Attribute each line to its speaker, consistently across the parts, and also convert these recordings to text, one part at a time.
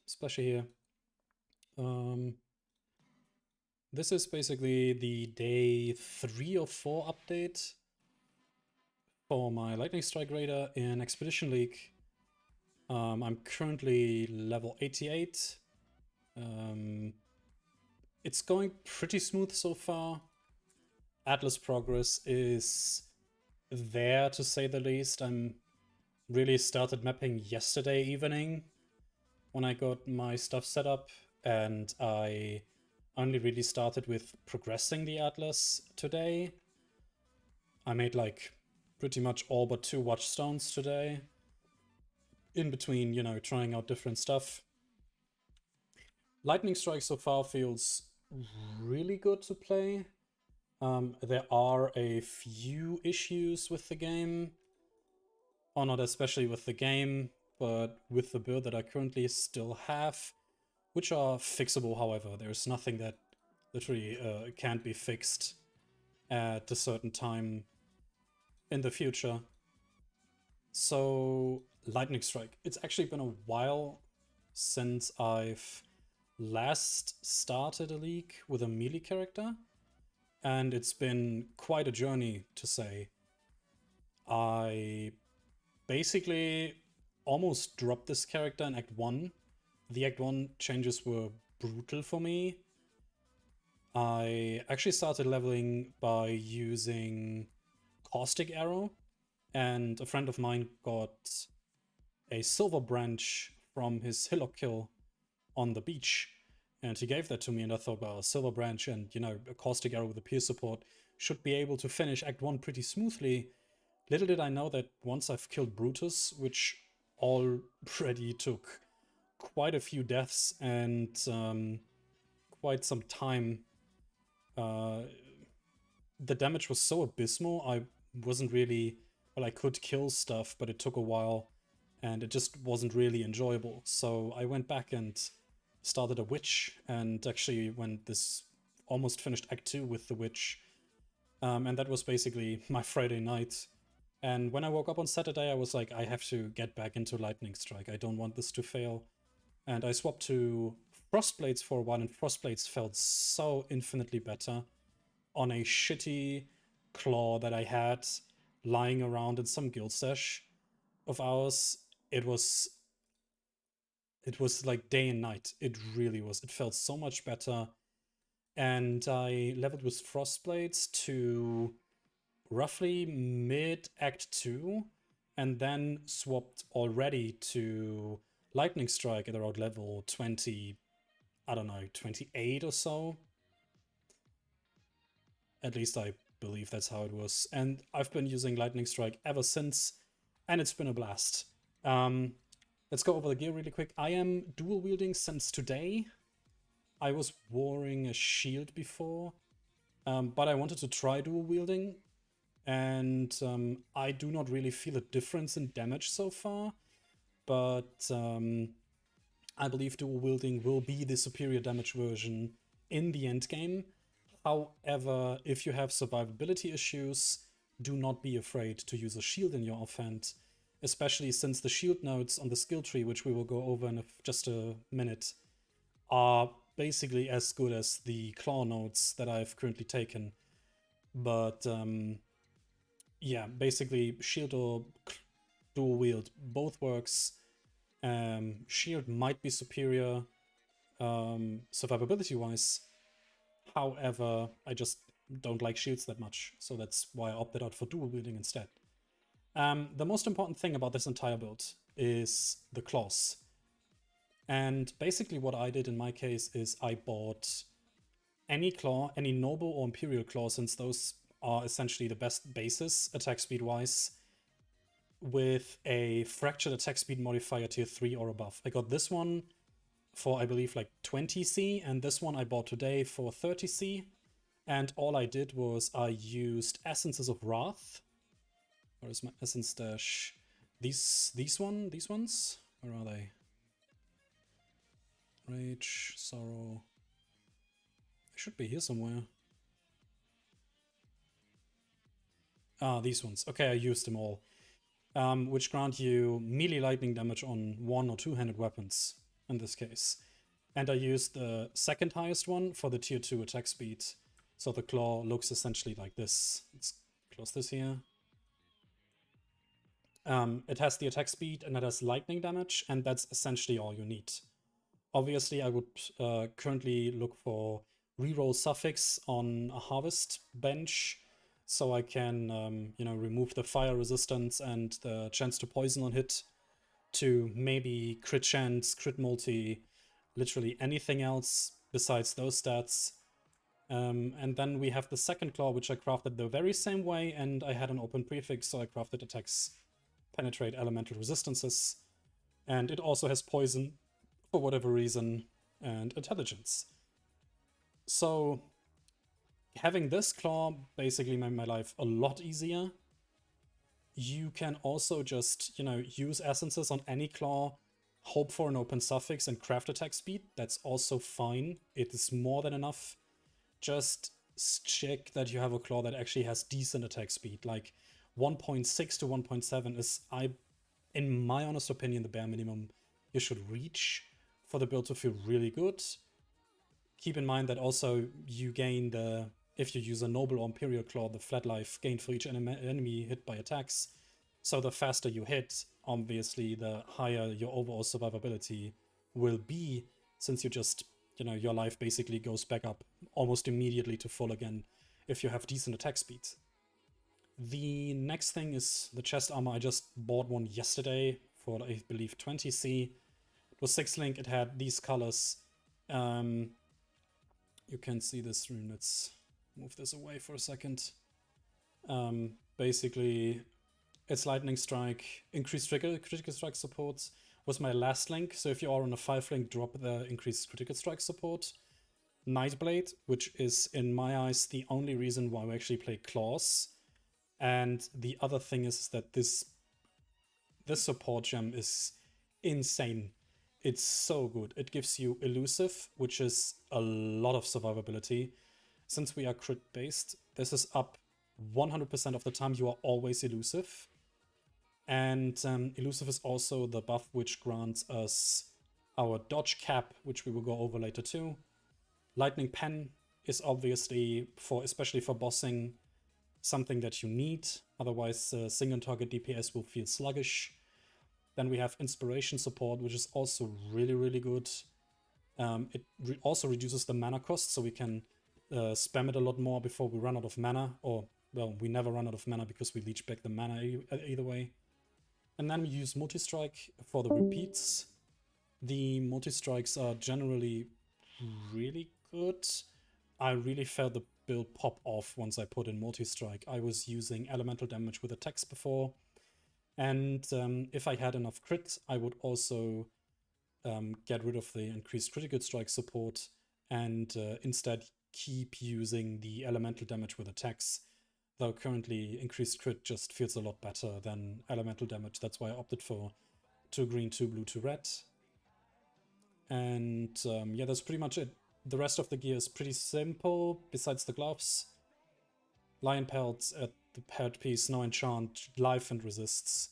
Speaker 1: Splashy here. This is basically the day 3 or 4 update for my Lightning Strike Raider in Expedition League. I'm currently level 88. It's going pretty smooth so far. Atlas progress is there, to say the least. I'm really started mapping yesterday evening when I got my stuff set up, and I only really started with progressing the Atlas today. I made like pretty much all but 2 watchstones today. In between, trying out different stuff. Lightning Strike so far feels really good to play. There are a few issues with the game. Or not especially with the game, but with the build that I currently still have, which are fixable, however. There's nothing that literally can't be fixed at a certain time in the future. So, Lightning Strike. It's actually been a while since I've last started a league with a melee character, and it's been quite a journey, to say. I basically almost dropped this character in Act 1. The Act 1 changes were brutal for me. I actually started leveling by using Caustic Arrow, and a friend of mine got a silver branch from his hillock kill on the beach, and he gave that to me, and I thought, well, a silver branch and, a Caustic Arrow with a peer support should be able to finish Act 1 pretty smoothly. Little did I know that once I've killed Brutus, which already took quite a few deaths and quite some time, the damage was so abysmal, I wasn't really... Well, I could kill stuff, but it took a while, and it just wasn't really enjoyable. So I went back and started a witch, and actually went this almost finished Act 2 with the witch. And that was basically my Friday night. And when I woke up on Saturday, I was like, I have to get back into Lightning Strike. I don't want this to fail. And I swapped to Frostblades for a while, and Frostblades felt so infinitely better on a shitty claw that I had lying around in some guild stash of ours. It was like day and night. It really was. It felt so much better. And I leveled with Frostblades to roughly mid Act 2, and then swapped already to Lightning Strike at around level 20, I don't know, 28 or so. At least I believe that's how it was. And I've been using Lightning Strike ever since, and it's been a blast. Let's go over the gear really quick. I am dual wielding since today. I was wearing a shield before, but I wanted to try dual wielding, and I do not really feel a difference in damage so far, but I believe dual wielding will be the superior damage version in the end game. However, if you have survivability issues, do not be afraid to use a shield in your offhand, especially since the shield nodes on the skill tree, which we will go over in just a minute, are basically as good as the claw nodes that I've currently taken. But yeah, basically shield or dual wield both works. Shield might be superior survivability wise. However, I just don't like shields that much, so that's why I opted out for dual wielding instead. The most important thing about this entire build is the claws. And basically what I did in my case is I bought any claw, any noble or imperial claw, since those are essentially the best bases attack speed wise, with a fractured attack speed modifier tier 3 or above. I got this one for, I believe, like 20C, and this one I bought today for 30C. And all I did was I used Essences of Wrath. Where is my essence dash? These ones? Where are they? Rage, Sorrow. They should be here somewhere. Ah, these ones. Okay, I used them all. Which grant you melee lightning damage on 1- or 2-handed weapons. in this case. And I used the second highest one for the tier 2 attack speed. So the claw looks essentially like this. Let's close this here. It has the attack speed and it has lightning damage, and that's essentially all you need. Obviously, I would currently look for reroll suffix on a harvest bench, so I can, remove the fire resistance and the chance to poison on hit to maybe crit chance, crit multi, literally anything else besides those stats. And then we have the second claw, which I crafted the very same way, and I had an open prefix, so I crafted attacks penetrate elemental resistances. And it also has poison, for whatever reason, and intelligence. So having this claw basically made my life a lot easier. You can also just, use essences on any claw, hope for an open suffix, and craft attack speed. That's also fine. It is more than enough. Just check that you have a claw that actually has decent attack speed. Like 1.6 to 1.7 is, in my honest opinion, the bare minimum you should reach for the build to feel really good. Keep in mind that also you gain if you use a Noble or Imperial Claw, the flat life gained for each enemy hit by attacks. So the faster you hit, obviously, the higher your overall survivability will be, since you just, your life basically goes back up almost immediately to full again if you have decent attack speed. The next thing is the chest armor. I just bought one yesterday for, I believe, 20C. It was 6-link, it had these colors. You can see this rune. Let's move this away for a second. Basically, it's Lightning Strike, increased critical strike support was my last link. So if you are on a 5-link, drop the increased critical strike support. Nightblade, which is, in my eyes, the only reason why we actually play claws. And the other thing is that this support gem is insane. It's so good. It gives you elusive, which is a lot of survivability. Since we are crit based, this is up 100% of the time. You are always elusive. And elusive is also the buff which grants us our dodge cap, which we will go over later too. Lightning Pen is obviously, especially for bossing, something that you need. Otherwise, single target DPS will feel sluggish. Then we have Inspiration support, which is also really, really good. It also reduces the mana cost, so we can spam it a lot more before we run out of mana. Or, well, we never run out of mana because we leech back the mana either way. And then we use Multi-Strike for the repeats. The Multi-Strikes are generally really good. I really felt the build pop off once I put in Multi-Strike. I was using elemental damage with attacks before. And if I had enough crit, I would also get rid of the increased critical strike support and instead keep using the elemental damage with attacks. Though currently increased crit just feels a lot better than elemental damage. That's why I opted for 2 green, 2 blue, 2 red. And yeah, that's pretty much it. The rest of the gear is pretty simple, besides the gloves. Lion pelts at the headpiece, no enchant, life and resists.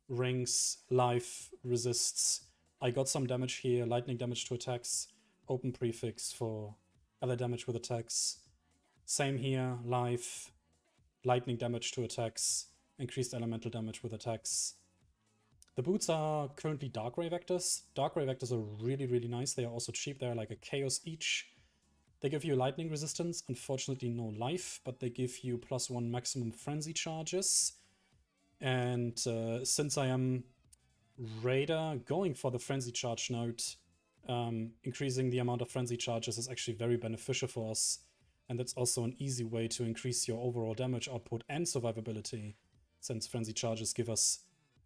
Speaker 1: Rings, life, resists. I got some damage here, lightning damage to attacks. Open prefix for other damage with attacks. Same here, life, lightning damage to attacks. Increased elemental damage with attacks. The boots are currently Dark Ray Vectors. Dark Ray Vectors are really, really nice. They are also cheap. They're like a chaos each. They give you lightning resistance, unfortunately no life, but they give you +1 maximum frenzy charges. And since I am Raider going for the frenzy charge node, increasing the amount of frenzy charges is actually very beneficial for us. And that's also an easy way to increase your overall damage output and survivability, since frenzy charges give us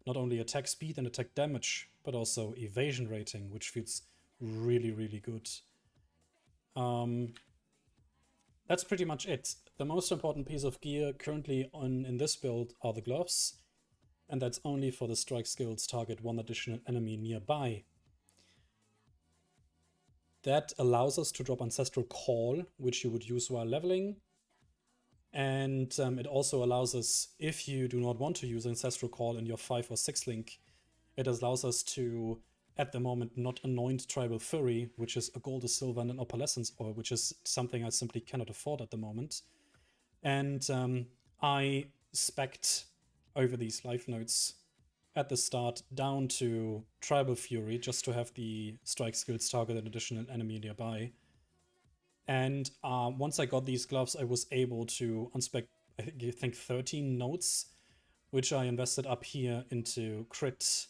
Speaker 1: not only attack speed and attack damage, but also evasion rating, which feels really, really good. That's pretty much it. The most important piece of gear currently in this build are the gloves, and that's only for the strike skills target one additional enemy nearby. That allows us to drop Ancestral Call, which you would use while leveling. And it also allows us, if you do not want to use Ancestral Call in your 5 or 6 link, it allows us to at the moment not anoint Tribal Fury, which is a gold, a silver, and an opalescence ore, which is something I simply cannot afford at the moment. And I spec'd over these life notes at the start down to Tribal Fury just to have the strike skills target an additional enemy nearby. And once I got these gloves, I was able to unspec, I think 13 notes, which I invested up here into crit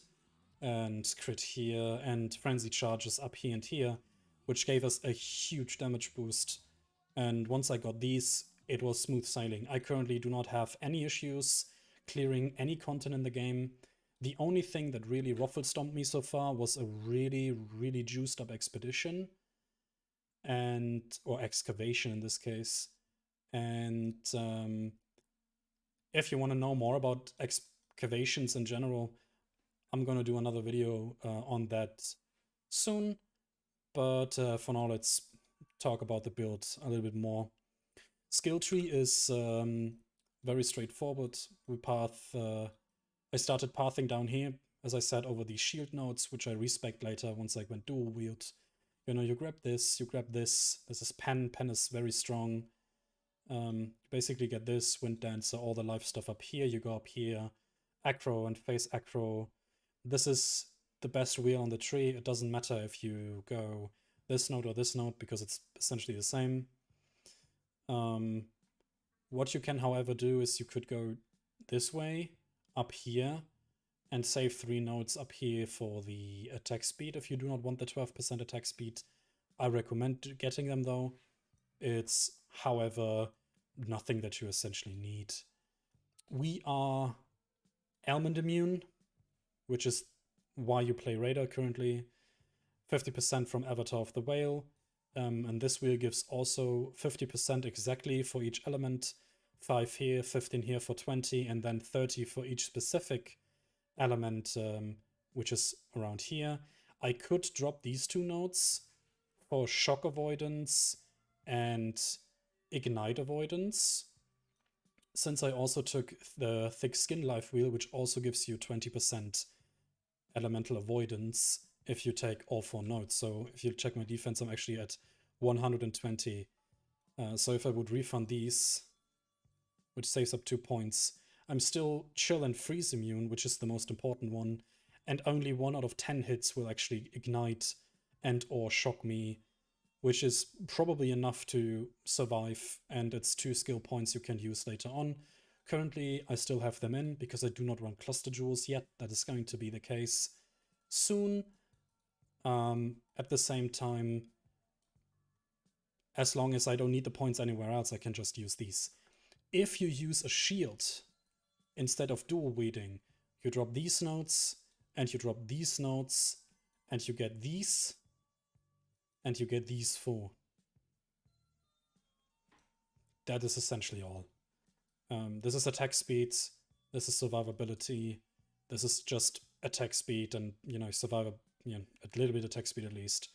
Speaker 1: and crit here and frenzy charges up here and here, which gave us a huge damage boost. And once I got these, it was smooth sailing. I currently do not have any issues clearing any content in the game. The only thing that really ruffle stomped me so far was a really, really juiced up expedition or excavation in this case. And if you want to know more about excavations in general, I'm going to do another video on that soon. But for now, let's talk about the build a little bit more. Skill tree is very straightforward. I started pathing down here, as I said, over these shield nodes, which I respec later once I went dual wield. You know, you grab this, you grab this. This is Pen. Pen is very strong. Basically get this, Wind Dancer, all the life stuff up here. You go up here, Acro and face Acro. This is the best wheel on the tree. It doesn't matter if you go this node or this node because it's essentially the same. What you can, however, do is you could go this way, up here, and save 3 nodes up here for the attack speed if you do not want the 12% attack speed. I recommend getting them though. It's, however, nothing that you essentially need. We are Almond immune, which is why you play Raider currently. 50% from Avatar of the Whale. And this wheel gives also 50% exactly for each element. 5 here, 15 here for 20, and then 30 for each specific element, which is around here. I could drop these 2 nodes for shock avoidance and ignite avoidance, since I also took the thick skin life wheel, which also gives you 20% elemental avoidance if you take all 4 nodes. So if you check my defense, I'm actually at 120. So if I would refund these, which saves up 2 points, I'm still chill and freeze immune, which is the most important one, and only 1 out of 10 hits will actually ignite and or shock me, which is probably enough to survive, and it's 2 skill points you can use later on. Currently, I still have them in because I do not run cluster jewels yet. That is going to be the case soon. At the same time, as long as I don't need the points anywhere else, I can just use these. If you use a shield instead of dual wielding, you drop these nodes, and you drop these nodes, and you get these, and you get these 4. That is essentially all. This is attack speed, this is survivability, this is just attack speed and, you know, a little bit attack speed at least.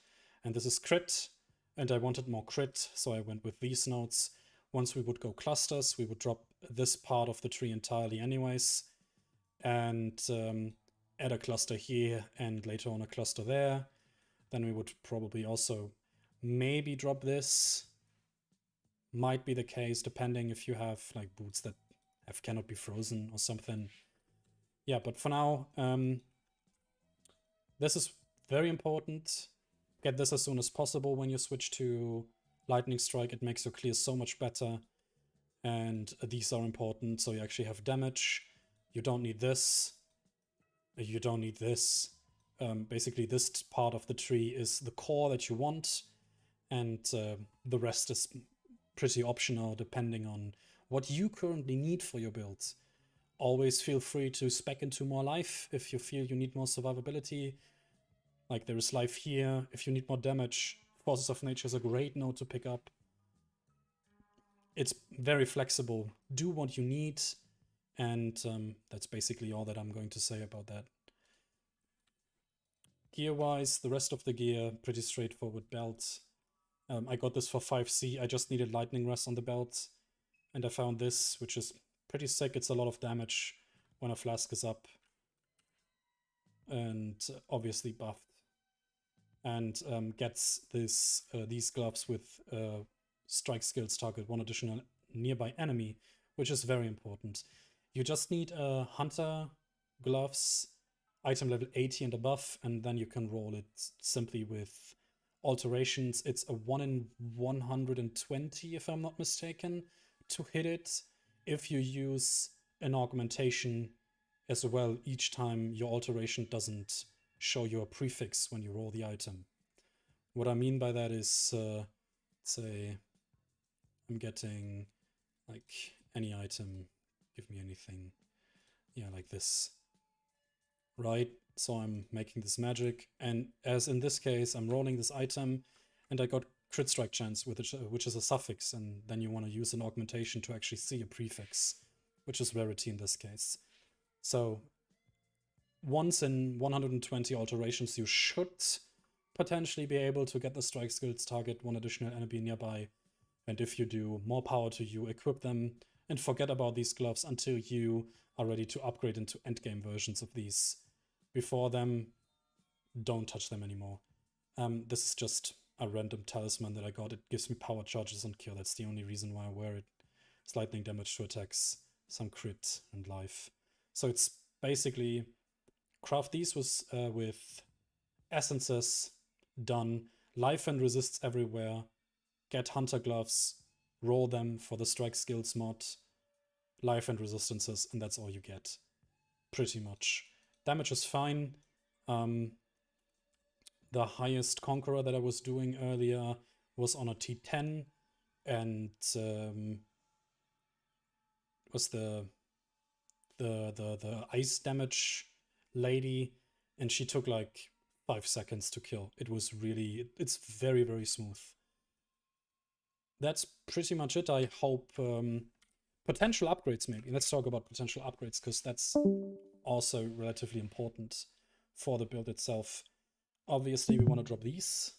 Speaker 1: And this is crit, and I wanted more crit, so I went with these nodes. Once we would go clusters, we would drop this part of the tree entirely anyways, and add a cluster here and later on a cluster there. Then we would probably also maybe drop this. Might be the case, depending if you have like boots that cannot be frozen or something. Yeah, but for now, this is very important. Get this as soon as possible when you switch to Lightning Strike. It makes your clear so much better. And these are important, so you actually have damage. You don't need this. You don't need this. Basically, this part of the tree is the core that you want, and the rest is pretty optional depending on what you currently need for your build. Always feel free to spec into more life if you feel you need more survivability. Like there is life here. If you need more damage, Forces of Nature is a great node to pick up. It's very flexible. Do what you need, and that's basically all that I'm going to say about that. Gear-wise, the rest of the gear, pretty straightforward belt. I got this for 5C. I just needed Lightning Rest on the belt, and I found this, which is pretty sick. It's a lot of damage when a flask is up, and obviously buffed. and gets these gloves with strike skills target one additional nearby enemy, which is very important. You just need a hunter gloves item level 80 and above, and then you can roll it simply with alterations. It's a 1 in 120, if I'm not mistaken, to hit it. If you use an augmentation as well, each time your alteration doesn't show you a prefix when you roll the item. What I mean by that is, say, I'm getting like any item, give me anything, yeah, like this, right? So I'm making this magic, and as in this case, I'm rolling this item, and I got crit strike chance, which is a suffix, and then you want to use an augmentation to actually see a prefix, which is rarity in this case. So once in 120 alterations, you should potentially be able to get the strike skills target one additional enemy nearby. And if you do, more power to you, equip them, and forget about these gloves until you are ready to upgrade into endgame versions of these. Before them, don't touch them anymore. This is just a random talisman that I got. It gives me power charges on kill. That's the only reason why I wear it. It's lightning damage to attacks, some crit, and life. So it's basically craft these with essences, done, life and resists everywhere, get hunter gloves, roll them for the strike skills mod, life and resistances, and that's all you get. Pretty much. Damage is fine. The highest Conqueror that I was doing earlier was on a T10, and was the ice damage lady, and she took like 5 seconds to kill. It was really, it's very, very smooth. That's pretty much it. I hope potential upgrades, maybe. Let's talk about potential upgrades, because that's also relatively important for the build itself. Obviously, we want to drop these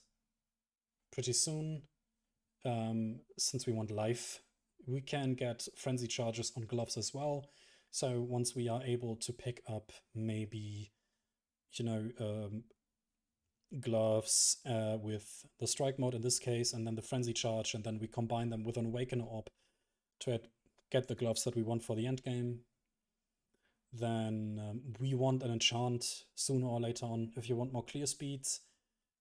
Speaker 1: pretty soon. Since we want life, we can get frenzy charges on gloves as well. So once we are able to pick up maybe, you know, gloves with the strike mode in this case, and then the frenzy charge, and then we combine them with an awakener orb to get the gloves that we want for the end game, then we want an enchant sooner or later on. If you want more clear speeds,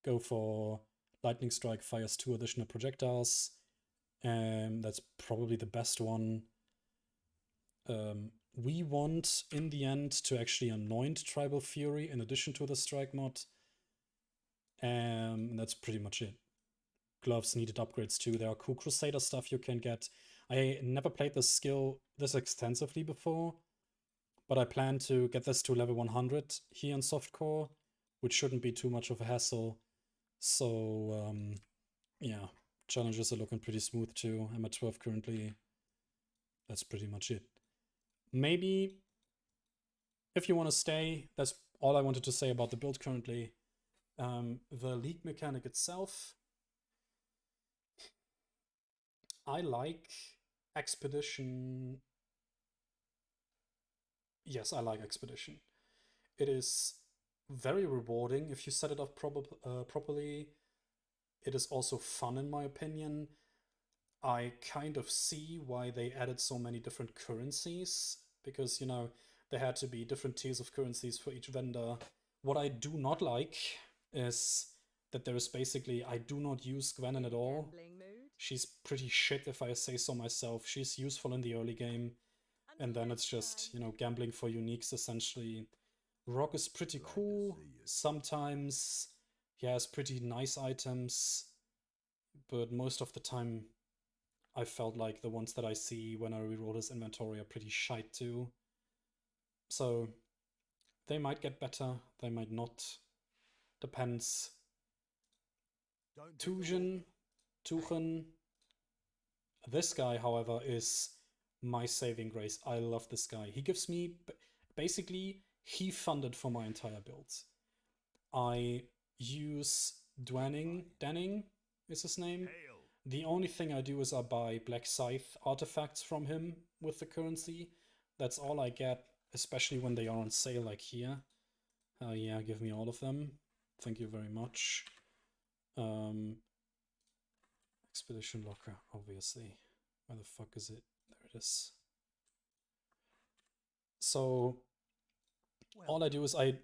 Speaker 1: go for lightning strike, fires 2 additional projectiles. That's probably the best one. We want in the end to actually anoint Tribal Fury in addition to the strike mod. That's pretty much it. Gloves needed upgrades too. There are cool Crusader stuff you can get. I never played this skill this extensively before, but I plan to get this to level 100 here in softcore, which shouldn't be too much of a hassle. So yeah, challenges are looking pretty smooth too. I'm at 12 currently. That's pretty much it. Maybe if you want to stay, that's all I wanted to say about the build currently. The league mechanic itself, I like Expedition. Yes, I like Expedition. It is very rewarding if you set it up properly. It is also fun, in my opinion. I kind of see why they added so many different currencies, because, you know, there had to be different tiers of currencies for each vendor. What I do not like is that there is basically, I do not use Gwenin at all. She's pretty shit, if I say so myself. She's useful in the early game, and then it's just, you know, gambling for uniques, essentially. Rock is pretty cool. Sometimes he has pretty nice items, but most of the time I felt like the ones that I see when I reroll his inventory are pretty shite too. So they might get better, they might not. Depends. Tuchen. This guy, however, is my saving grace. I love this guy. He gives me, basically, he funded for my entire build. I use Danning is his name. The only thing I do is I buy Black Scythe artifacts from him with the currency. That's all I get, especially when they are on sale like here. Yeah, give me all of them. Thank you very much. Expedition locker, obviously. Where the fuck is it? There it is. So all I do is I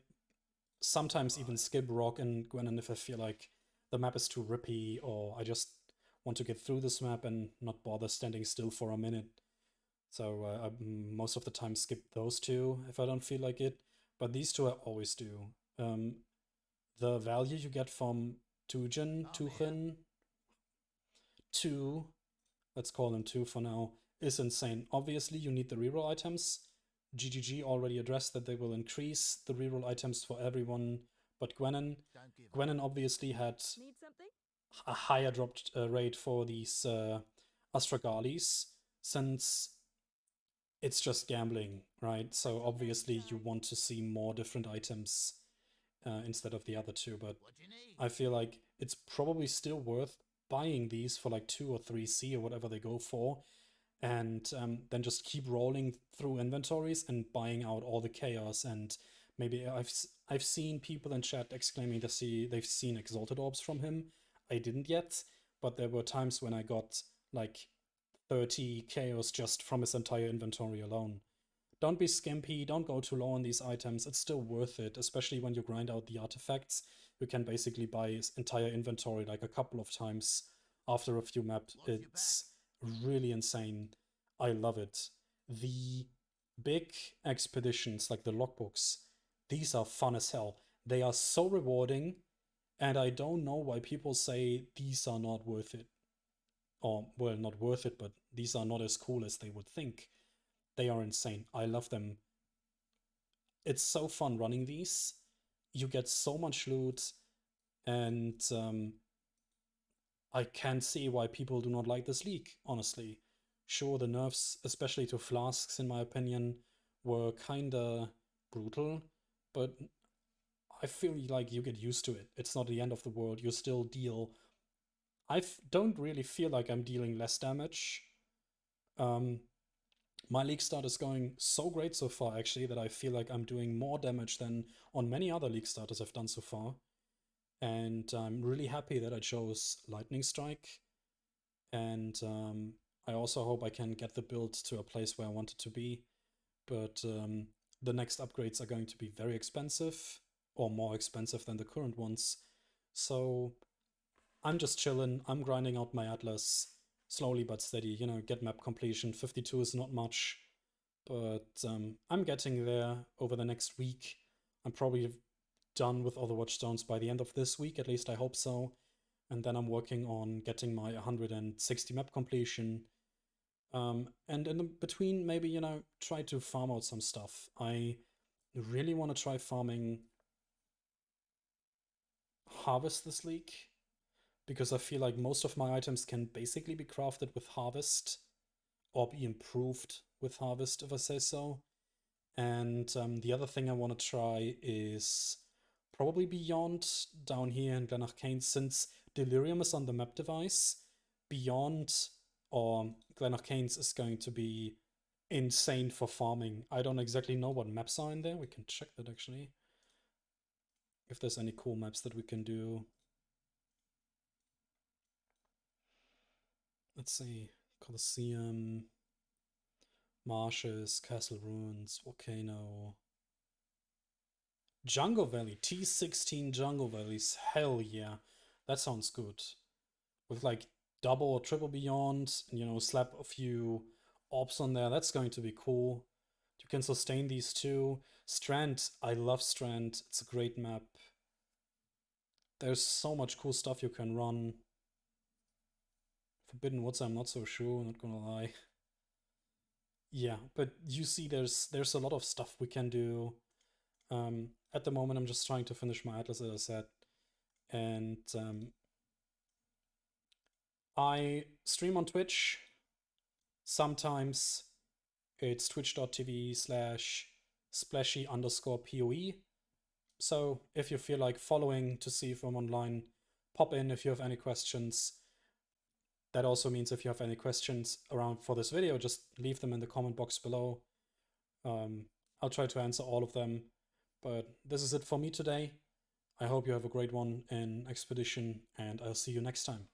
Speaker 1: sometimes even skip Rock and Gwennen if I feel like the map is too rippy, or I just want to get through this map and not bother standing still for a minute. So I most of the time skip those two if I don't feel like it. But these two I always do. The value you get from Tuchen, 2, let's call them 2 for now, is insane. Obviously, you need the reroll items. GGG already addressed that they will increase the reroll items for everyone but Gwennen. Gwennen obviously had a higher drop rate for these Astragalis, since it's just gambling, right? So obviously you want to see more different items instead of the other two, but I feel like it's probably still worth buying these for like 2 or 3C or whatever they go for, and then just keep rolling through inventories and buying out all the chaos. And maybe I've seen people in chat exclaiming to see they've seen exalted orbs from him. I didn't yet, but there were times when I got like 30 chaos just from his entire inventory alone. Don't be skimpy, don't go too low on these items, it's still worth it, especially when you grind out the artifacts. You can basically buy his entire inventory like a couple of times after a few maps. It's really insane. I love it. The big expeditions, like the logbooks, these are fun as hell. They are so rewarding, and I don't know why people say these are not worth it. Or, well, not worth it, but these are not as cool as they would think. They are insane. I love them. It's so fun running these. You get so much loot, and I can't see why people do not like this league, honestly. Sure, the nerfs, especially to flasks, in my opinion, were kinda brutal, but I feel like you get used to it. It's not the end of the world. You still deal. I don't really feel like I'm dealing less damage. My league start is going so great so far, actually, that I feel like I'm doing more damage than on many other league starters I've done so far. And I'm really happy that I chose Lightning Strike. And I also hope I can get the build to a place where I want it to be. But the next upgrades are going to be very expensive, or more expensive than the current ones. So I'm just chilling. I'm grinding out my Atlas slowly but steady. You know, get map completion. 52 is not much, but I'm getting there over the next week. I'm probably done with all the Watchstones by the end of this week, at least I hope so. And then I'm working on getting my 160 map completion. And in between, maybe, you know, try to farm out some stuff. I really want to try farming Harvest this league, because I feel like most of my items can basically be crafted with Harvest, or be improved with Harvest, if I say so. And the other thing I want to try is probably Beyond down here in Glen Arcane, since Delirium is on the map device. Beyond or Glen Arcane's is going to be insane for farming. I don't exactly know what maps are in there. We can check that actually. If there's any cool maps that we can do. Let's see. Colosseum, Marshes, Castle Ruins, Volcano. Jungle Valley, T16 Jungle Valleys, hell yeah. That sounds good. With like double or triple Beyond, and, you know, slap a few orbs on there, that's going to be cool. You can sustain these two. Strand, I love Strand, it's a great map. There's so much cool stuff you can run. Forbidden Woods, I'm not so sure, not gonna lie. Yeah, but you see there's a lot of stuff we can do. At the moment, I'm just trying to finish my Atlas, as I said. And I stream on Twitch. Sometimes it's twitch.tv/splashy_PoE. So if you feel like following to see if I'm online, pop in if you have any questions. That also means if you have any questions around for this video, just leave them in the comment box below. I'll try to answer all of them. But this is it for me today. I hope you have a great one in Expedition, and I'll see you next time.